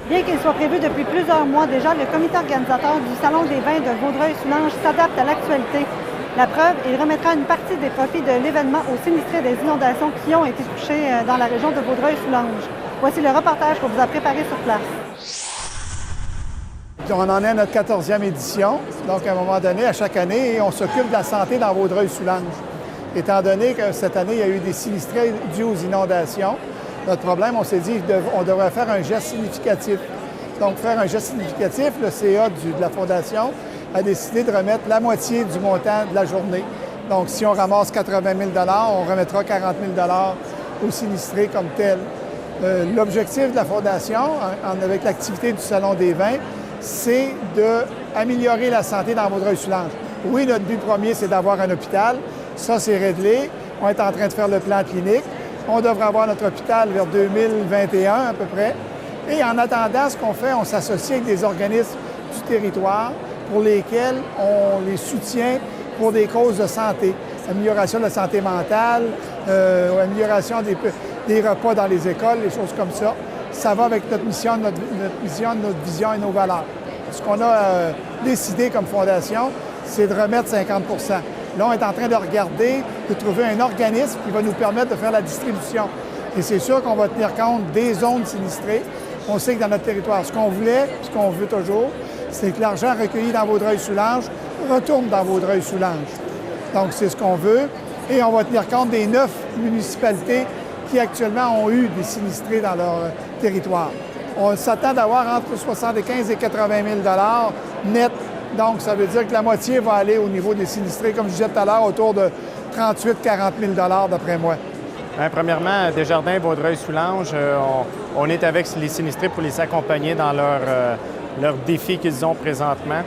Bien qu'il soit prévu depuis plusieurs mois déjà, le comité organisateur du Salon des vins de Vaudreuil-Soulanges s'adapte à l'actualité. La preuve, il remettra une partie des profits de l'événement aux sinistrés des inondations qui ont été touchés dans la région de Vaudreuil-Soulanges. Voici le reportage qu'on vous a préparé sur place. On en est à notre 14e édition. Donc, à un moment donné, à chaque année, on s'occupe de la santé dans Vaudreuil-Soulanges. Étant donné que cette année, il y a eu des sinistrés dus aux inondations, notre problème, on s'est dit qu'on devrait faire un geste significatif. Donc, faire un geste significatif, le CA de la Fondation a décidé de remettre la moitié du montant de la journée. Donc, si on ramasse 80 000 on remettra 40 000 aux sinistrés comme tel. L'objectif de la Fondation, avec l'activité du Salon des vins, c'est d'améliorer la santé dans Vaudreuil-Soulanges. Oui, notre but premier, c'est d'avoir un hôpital. Ça, c'est réglé. On est en train de faire le plan clinique. On devrait avoir notre hôpital vers 2021 à peu près. Et en attendant, ce qu'on fait, on s'associe avec des organismes du territoire pour lesquels on les soutient pour des causes de santé. Amélioration de la santé mentale, amélioration des repas dans les écoles, des choses comme ça. Ça va avec notre mission, notre vision et nos valeurs. Ce qu'on a décidé comme fondation, c'est de remettre 50 %. Là, on est en train de regarder, de trouver un organisme qui va nous permettre de faire la distribution. Et c'est sûr qu'on va tenir compte des zones sinistrées. On sait que dans notre territoire, ce qu'on voulait, ce qu'on veut toujours, c'est que l'argent recueilli dans Vaudreuil-Soulanges retourne dans Vaudreuil-Soulanges. Donc, c'est ce qu'on veut. Et on va tenir compte des 9 municipalités qui actuellement ont eu des sinistrés dans leur territoire. On s'attend d'avoir entre 75 et 80 000 net. Donc, ça veut dire que la moitié va aller au niveau des sinistrés, comme je disais tout à l'heure, autour de 38-40 000 d'après moi. Bien, premièrement, Desjardins Vaudreuil-Soulanges, on est avec les sinistrés pour les accompagner dans leurs défis qu'ils ont présentement.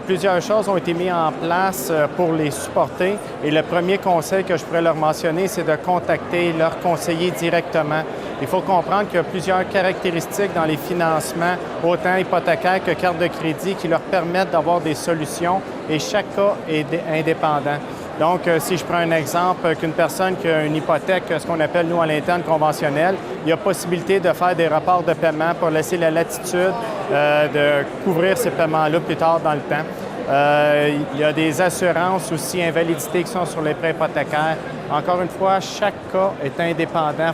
Plusieurs choses ont été mises en place pour les supporter et le premier conseil que je pourrais leur mentionner, c'est de contacter leurs conseillers directement. Il faut comprendre qu'il y a plusieurs caractéristiques dans les financements, autant hypothécaires que cartes de crédit, qui leur permettent d'avoir des solutions et chaque cas est indépendant. Donc, si je prends un exemple, qu'une personne qui a une hypothèque, ce qu'on appelle, nous, à l'interne conventionnelle, il y a possibilité de faire des rapports de paiement pour laisser la latitude de couvrir ces paiements-là plus tard dans le temps. Il y a des assurances aussi, invalidité qui sont sur les prêts hypothécaires. Encore une fois, chaque cas est indépendant.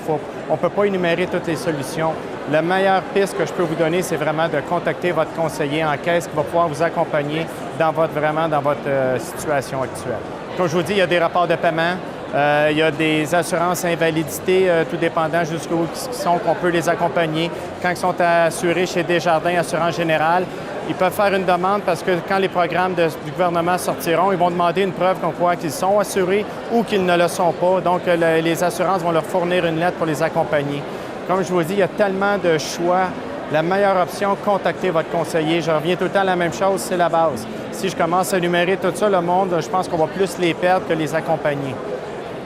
On ne peut pas énumérer toutes les solutions. La meilleure piste que je peux vous donner, c'est vraiment de contacter votre conseiller en caisse qui va pouvoir vous accompagner dans votre situation actuelle. Comme je vous dis, il y a des rapports de paiement, il y a des assurances invalidité, tout dépendant jusqu'où ils sont, qu'on peut les accompagner. Quand ils sont assurés chez Desjardins Assurance Générale, ils peuvent faire une demande parce que quand les programmes du gouvernement sortiront, ils vont demander une preuve qu'on croit qu'ils sont assurés ou qu'ils ne le sont pas. Donc, les assurances vont leur fournir une lettre pour les accompagner. Comme je vous dis, il y a tellement de choix. La meilleure option, contactez votre conseiller. Je reviens tout le temps à la même chose, c'est la base. Si je commence à énumérer tout ça, le monde, je pense qu'on va plus les perdre que les accompagner.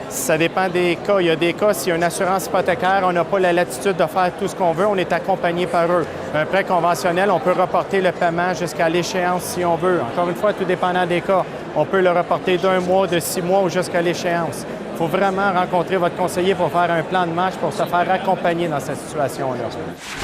Ça dépend des cas. Il y a des cas, s'il y a une assurance hypothécaire, on n'a pas la latitude de faire tout ce qu'on veut, on est accompagné par eux. Un prêt conventionnel, on peut reporter le paiement jusqu'à l'échéance si on veut. Encore une fois, tout dépendant des cas. On peut le reporter d'1 mois, de 6 mois ou jusqu'à l'échéance. Il faut vraiment rencontrer votre conseiller pour faire un plan de match pour se faire accompagner dans cette situation-là.